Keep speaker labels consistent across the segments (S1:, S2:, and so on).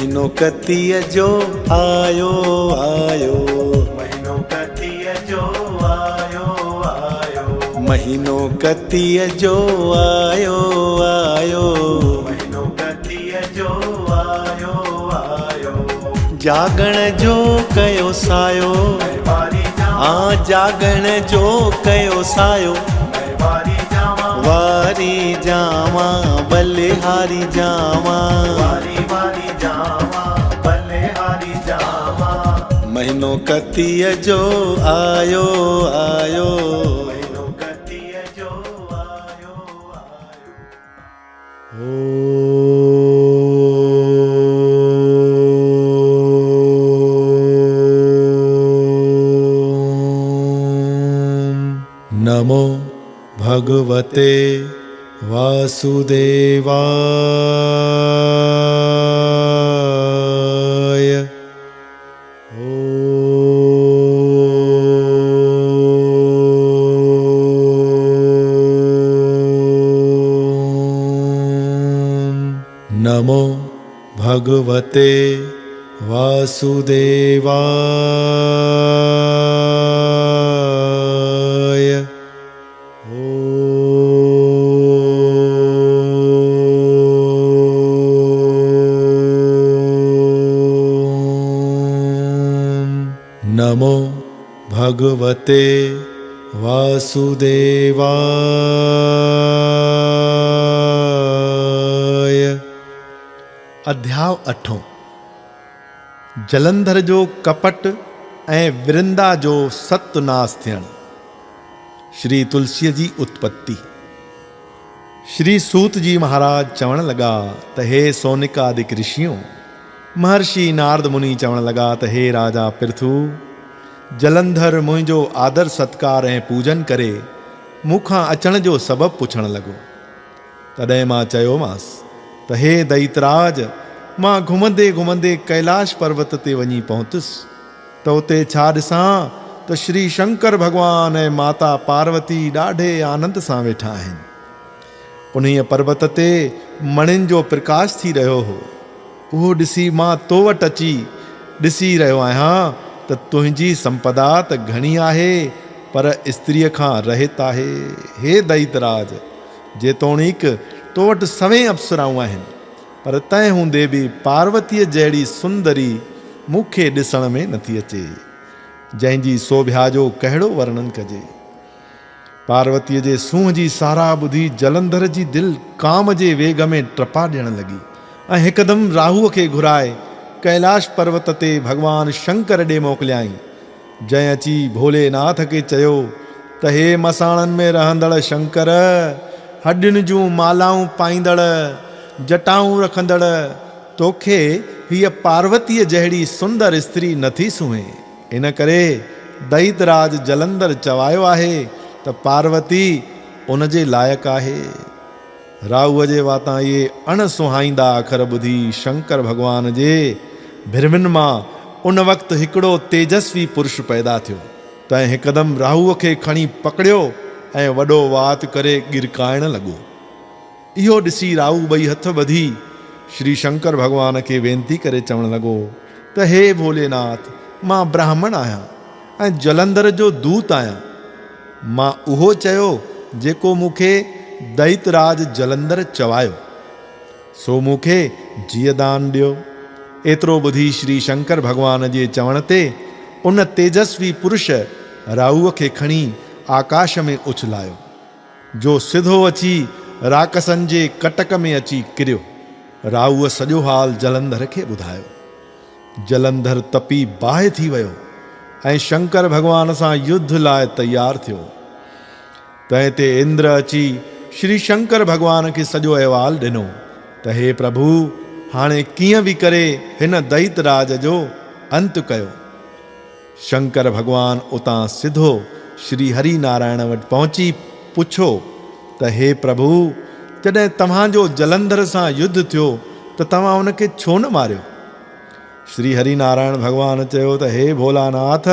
S1: महीनो कतीअ जो आयो आयो,
S2: महीनो कतीअ जो आयो आयो,
S1: महीनो कतीअ जो आयो आयो,
S2: महीनो कतीअ जो आयो आयो।
S1: जागण जो कयो सायो,
S2: वारी जावा,
S1: जागण जो कयो सायो,
S2: वारी जावा,
S1: वारी जावा बलिहारी जावा,
S2: वारी वारी जावा, बलिहारी जावा।
S1: महीनो कतीअ जो आयो आयो,
S2: महीनो कतीअ जो आयो आयो।
S1: नमो भगवते वासुदेवाय। नमो भगवते वासुदेवाय। नमो भगवते वासुदेवाय। अध्याय 8। जलंधर जो कपट ऐं विरिंदा जो सत्नाश थियण। श्री तुलसीअ जी उत्पत्ति। श्री सूत जी महाराज चवण लगा त हे सोनिकादिक ऋषियों, महर्षि नारद मुनि चवण लगा त हे राजा पृथु, जलंधर मुंहिंजो आदर सत्कार ऐं पूजन करे मूंखां अचण जो सबबु पुछण लॻो। तॾहिं मां चयोमांसि त हे दैतराज, मां घुमंदे घुमंदे कैलाश पर्वत ते वञी पहुतुसि त उते छा ॾिसां त श्री शंकर भॻवान ऐं माता पार्वती ॾाढे आनंद सां वेठा आहिनि। उन्हीअ पर्वत ते मणियुनि जो प्रकाश थी रहियो हो। उहो ॾिसी मां तो वटि अची ॾिसी रहियो आहियां त तुंहिंजी संपदा त घणी आहे, पर स्त्रीअ खां रहित आहे। हे दैतराज, जेतोणीक तो वटि सवें अप्सराऊं आहिनि, पर तंहिं हूंदे बि पार्वतीअ जहिड़ी सुंदरी मूंखे ॾिसण में नथी अचे, जंहिंजी शोभा जो कहिड़ो वर्णन कजे। पार्वतीअ जे सूंहं जी साराह ॿुधी जलंधर जी दिलि काम जे वेग में टपा ॾियण लॻी ऐं हिकदमि राहुअ खे घुराए कैलाश पर्वत ते भॻवान शंकर ॾे मोकिलियाईं। जंहिं अची भोलेनाथ खे चयो त हे मसाणनि में रहंदड़ शंकर, हॾियुनि जूं मालाऊं पाईंदड़, जटाऊं रखंदड़, तोखे हीअ पार्वतीअ जहिड़ी सुंदर स्त्री नथी सूंहे। इन करे दैतराज जलंधर चवायो आहे त पार्वती उन जे लाइक़ु आहे। राहुअ जे वातां इहे अणसुहाईंदा अखर ॿुधी शंकर भॻवान जे भिरमिन मां उन वक़्तु हिकिड़ो तेजस्वी पुरुष पैदा थियो। तंहिं हिकदमि राहुअ खे खणी पकड़ियो ऐं वॾो वात करे गिरकाइण लॻो। इहो ॾिसी राहु ॿई हथ ॿधी श्री शंकर भॻवान खे वेनती करे चवण लॻो त हे भोलेनाथ, मां ब्राह्मण आहियां ऐं जलंधर जो दूत आहियां। मां उहो चयो जेको मूंखे दैतराज जलंधर चवायो, सो मूंखे जीअ दान ॾियो। एतिरो ॿुधी श्री शंकर भॻवान जे चवण ते उन तेजस्वी पुरुष राहुअ खे खणी आकाश में उछलायो, जो सिधो अची राकसनि जे कटक में अची किरियो। राहुअ सॼो हाल जलंधर खे ॿुधायो। जलंधर तपी बाहि थी वियो ऐं शंकर भॻवान सां युद्ध लाइ तयारु थियो। तंहिं ते इंद्र अची श्री शंकर भॻवान खे सॼो अहिवाल ॾिनो त हे प्रभु, हाणे कीअं बि करे हिन दैतराज जो अंत कयो। शंकर भॻवान उतां सिधो श्री हरि नारायण वटि पहुची पुछो त हे प्रभु, जॾहिं तव्हांजो जलंधर सां युद्ध थियो त तव्हां उनखे छो न मारियो? श्री हरि नारायण भॻवान चयो त हे भोलानाथ,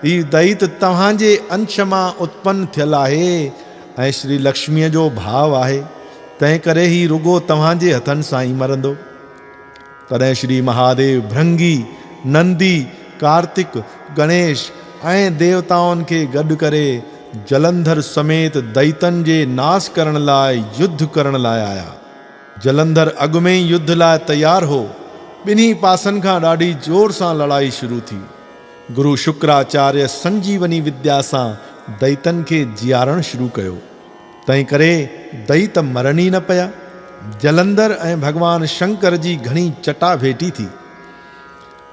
S1: ही दैत तव्हांजे अंश मां उत्पन्न थियल आहे ऐं श्री लक्ष्मीअ जो भाव आहे, तंहिं करे ही रुगो तव्हांजे हथनि सां ई मरंदो। तॾहिं श्री महादेव भृंगी, नंदी, कार्तिक, गणेश ऐं देवताउनि खे गॾु करे जलंधर समेत दैतन जे नाश करण लाइ युद्ध करण लाइ आया। जलंधर अॻु में ई युद्ध लाइ तयार हो। ॿिन्ही पासनि खां ॾाढी जोर सां लड़ाई शुरू थी। गुरु शुक्राचार्य संजीवनी विद्या सां दैतन खे जियारणु शुरू कयो। तंहिं करे दैत मरनि ई न पिया। जलंधर ऐं भॻवान शंकर जी घणी चटाभेटी थी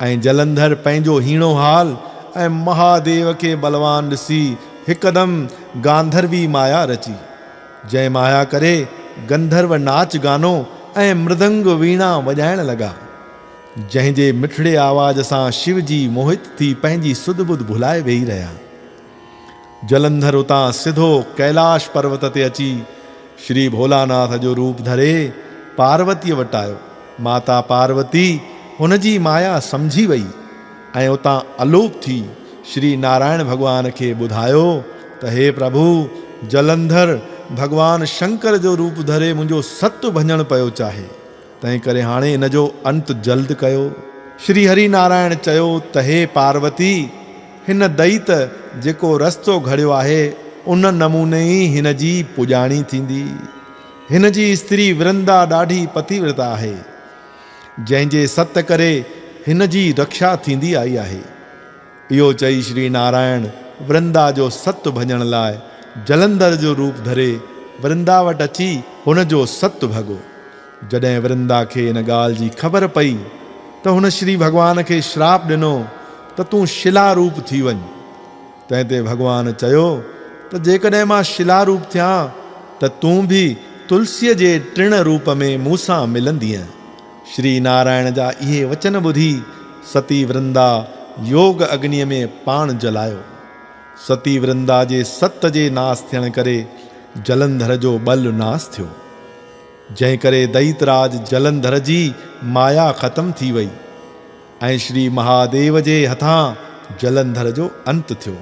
S1: ऐं जलंधर पंहिंजो हीणो हाल ऐं महादेव खे बलवान ॾिसी हिकदमि गांधर्वी माया रची, जंहिं माया करे गंधर्व नाच गानो ऐं मृदंग वीणा वॼाइण लॻा। जंहिंजे मिठड़े आवाज़ सां शिव जी मोहित थी पंहिंजी सुध बुध भुलाए वेही रहिया। जलंधर उतां सिधो कैलाश पर्वत ते अची श्री भोलानाथ जो रूप धरे पार्वतीअ वटि आयो। माता पार्वती हुन जी माया सम्झी वई ऐं उतां अलोप थी श्री नारायण भॻवान खे ॿुधायो त हे प्रभु, जलंधर भॻवान शंकर जो रूप धरे मुंहिंजो सतु भञणु पियो चाहे, तंहिं करे हाणे इन जो अंत जल्द कयो। श्री हरि नारायण चयो त हे पार्वती, हिन दैत जेको रस्तो घड़ियो आहे उन नमूने ई हिन जी पुॼाणी थींदी। हिन जी स्त्री वृंदा ॾाढी पतिव्रता आहे, जंहिंजे सत करे हिन जी रक्षा थींदी आई आहे। इहो चई श्री नारायण वृंदा जो सतु भञण लाइ जलंधर जो रूप धरे वृंदा वटि अची हुन जो सतु भॻो। जॾहिं वृंदा खे इन ॻाल्हि जी ख़बर पई त हुन श्री भॻवान खे श्राप ॾिनो त तूं शिला रूप थी वञ। तंहिं ते भॻवान चयो त जेकॾहिं मां शिला रूप थियां त तूं बि तुलसीअ जे टिण रूप में मूंसां मिलंदीअ। श्री नारायण जा इहे वचन ॿुधी सती वृंदा योग अग्निअ में पाण जलायो। सती वृंदा जे सत जे नाश थियण करे जलंधर जो बल नाश थियो, जंहिं करे दैतराज जलंधर जी माया ख़त्म थी वई ऐं श्री महादेव जे हथां जलंधर जो अंत थियो।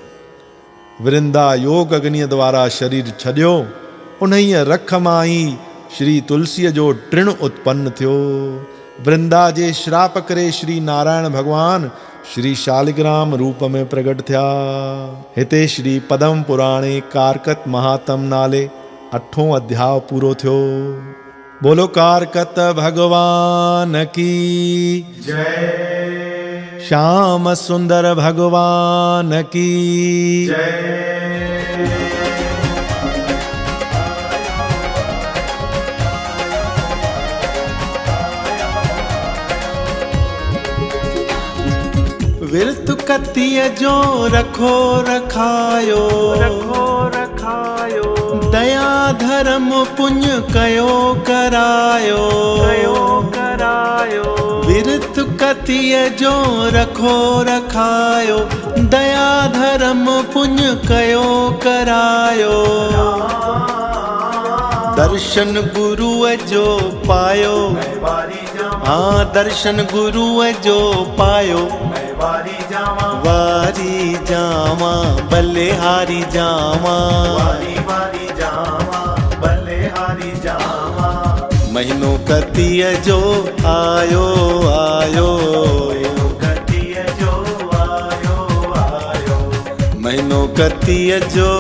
S1: वृंदा योग अग्निअ द्वारा शरीर छॾियो। उन्हीअ रख मां ई श्री तुलसीअ जो टिण उत्पन्न थियो। वृंदा जे श्राप करे श्री नारायण भगवान श्री शालिग्राम रूप में प्रगट थिया। हिते श्री पद्म पुराणे कारकत महात्म नाले 8हों अध्याय पूरो थियो। बोलो कारकत भगवान की
S2: जय।
S1: श्याम सुंदर भगवान की
S2: जय।
S1: विरत कतीअ जो रखो रखायो,
S2: रखो रखायो,
S1: दया धर्म पुण्य कयो करायो,
S2: कयो करायो।
S1: विरत कतीअ जो रखो रखायो, दया धर्म पुण्य कयो करायो। दर्शन गुरुअ जो पायो, हाँ दर्शन गुरुअ जो पायो।
S2: वारी जावा,
S1: वारी जावा बलिहारी जावा,
S2: वारी वारी जावा, बलिहारी जावा।
S1: महीनो कतीअ जो आयो आयो,
S2: कतीअ जो आयो आयो,
S1: महीनो कतीअ जो।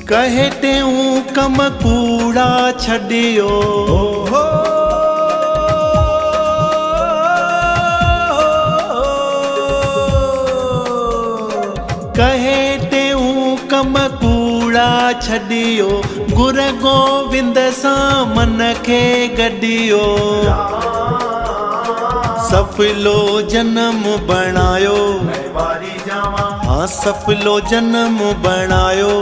S1: कहे टेऊं कम कूड़ा छॾियो, कहे टेऊं कम कूड़ा छॾियो, गुर गोविंद सां मन खे गॾियो। सफलो जन्म बणायो,
S2: वारी जावा,
S1: हाँ सफलो जन्म बणायो।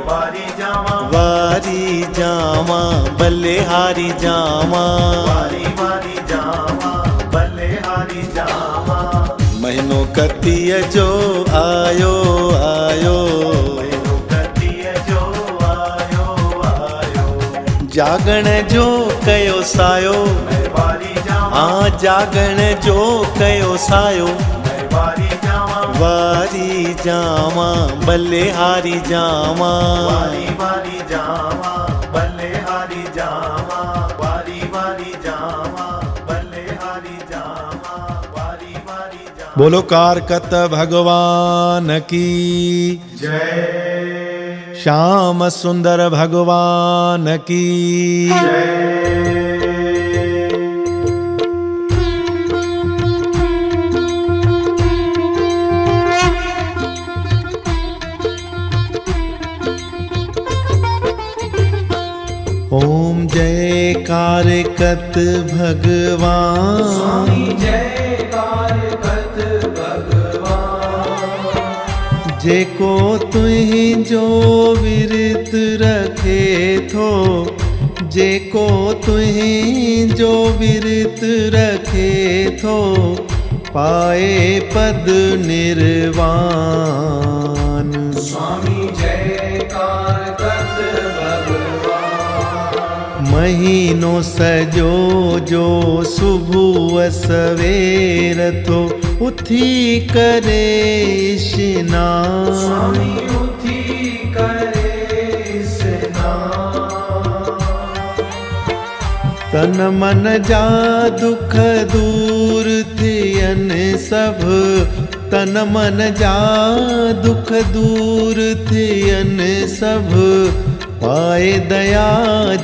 S2: वारी जावा,
S1: वारी जावा बलिहारी जावा,
S2: वारी वारी जावा, बलिहारी जावा।
S1: कतीअ जो आयो आयो,
S2: वयो गतीअ जो आयो आयो,
S1: जागण जो कयो सायो,
S2: मैं वारी जावां,
S1: जागण जो कयो सायो,
S2: मैं वारी जावां,
S1: वारी जावां बलिहारी जावां,
S2: वारी वारी जावां, बलिहारी जावां, वारी वारी जावां, बलिहारी जावां, वारी वारी जावां।
S1: बोलो कारकत भगवान की,
S2: जय
S1: श्याम सुंदर भगवान की। ओम जय कारकत भगवान,
S2: जय कारकत भगवान,
S1: जेको तुहिंजो विरत रखे थो, जेको तुहिंजो विरत रखे थो, पाए पद निर्वाण।
S2: स्वामी जय कारकत भगवान,
S1: महीनो सजो जो सुबुह सवेर थो उथी करे स्नान,
S2: स्वामी उथी करे स्नान,
S1: तन मन जा दुख दूर थियनि सभ, तन मन जा दुख दूर थियनि सभ, पाए दया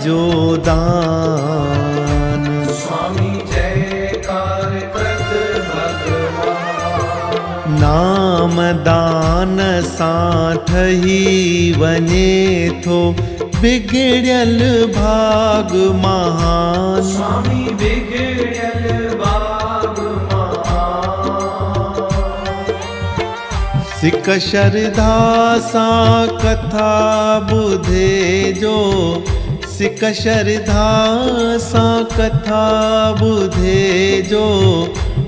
S1: जो दान।
S2: स्वामी जय कारकत भगवान,
S1: नाम दान सां ठही वञे थो बिगड़ियल भाग महान,
S2: स्वामी बिगड़ियल बाग महान,
S1: सिक श्रद्धा सां कथा ॿुधे जो, सिक श्रद्धा सां कथा ॿुधे जो,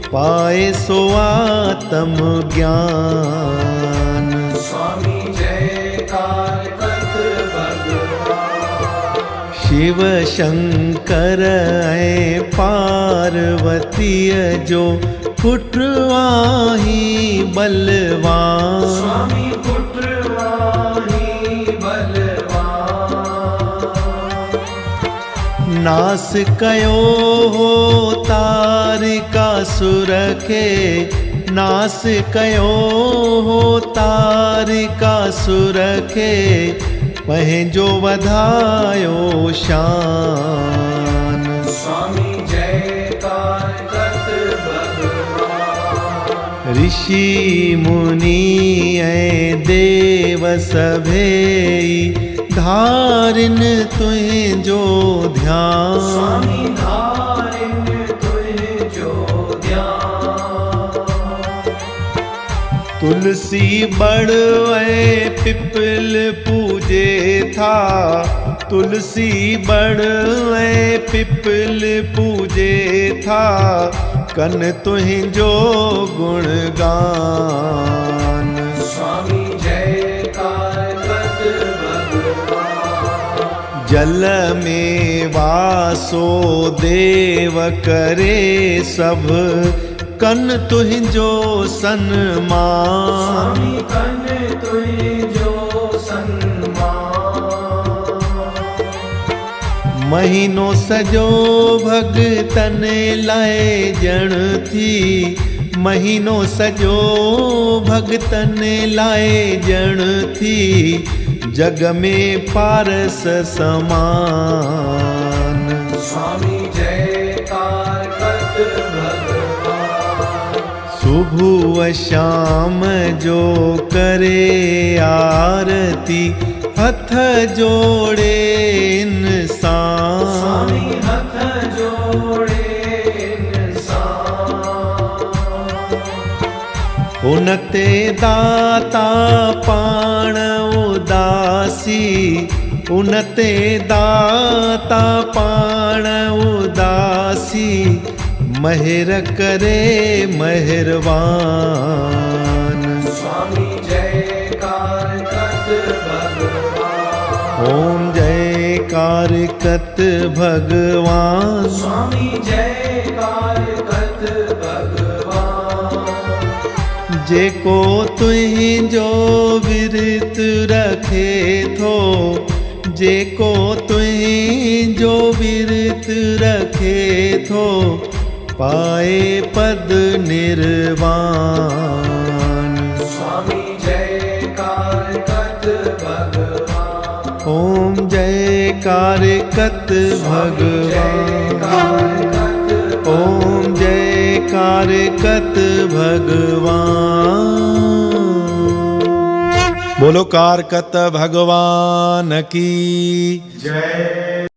S1: पाए सो आत्म ज्ञान।
S2: स्वामी जय कारकत भगवान,
S1: शिव शंकर ऐं पार्वतीअ जो पुत्र आहीं बलवान,
S2: स्वामी पुत्र वाही बलवान,
S1: नास कयो हो तारिकासुर खे, नास कयो हो तारिकासुर खे, पंहिंजो वधायो शान।
S2: स्वामी जय कारकत भगवान,
S1: ऋषि मुनि ऐं देव सभेई धारिन तुंहिंजो ध्यान,
S2: स्वामी धारिन तुझो ध्यान,
S1: तुलसी बड़ ऐं पिपल पूजे था, तुलसी बड़ ऐं पिपल पूजे था, कन तुंहिंजो गुणगान।
S2: स्वामी जय कारकत भगवान,
S1: जल में वासो देव करे सब, कन तुंहिंजो सन्मान।
S2: स्वामी कन तुझो सन्मान,
S1: महीनो सजो भगतन लाइ ॼण थी, महीनो सजो भगतन लाइ ॼण थी, जग में पारस समान।
S2: स्वामी जय कारकत भगवान,
S1: सुबह शाम जो करे आरती, हथ जोड़े इंसान,
S2: स्वामी हथ जोड़े इंसान,
S1: उन ते दाता पाण उदासी, उन ते दाता पाण उदासी, महिर करे मेहरबान।
S2: स्वामी जयकार कत भगवान।
S1: ओम जयकार कत भगवान।
S2: स्वामी जयकार कत भगवान।
S1: जेको तुही जो विरत रखे थो, जेको तुही जो विरत रखे थो, पाए पद निर्वाण।
S2: स्वामी जयकार कत भगवान।
S1: ओम जयकार कत भगवान। ओम जयकार कत भगवान। बोलो कारकत भगवान की
S2: जय।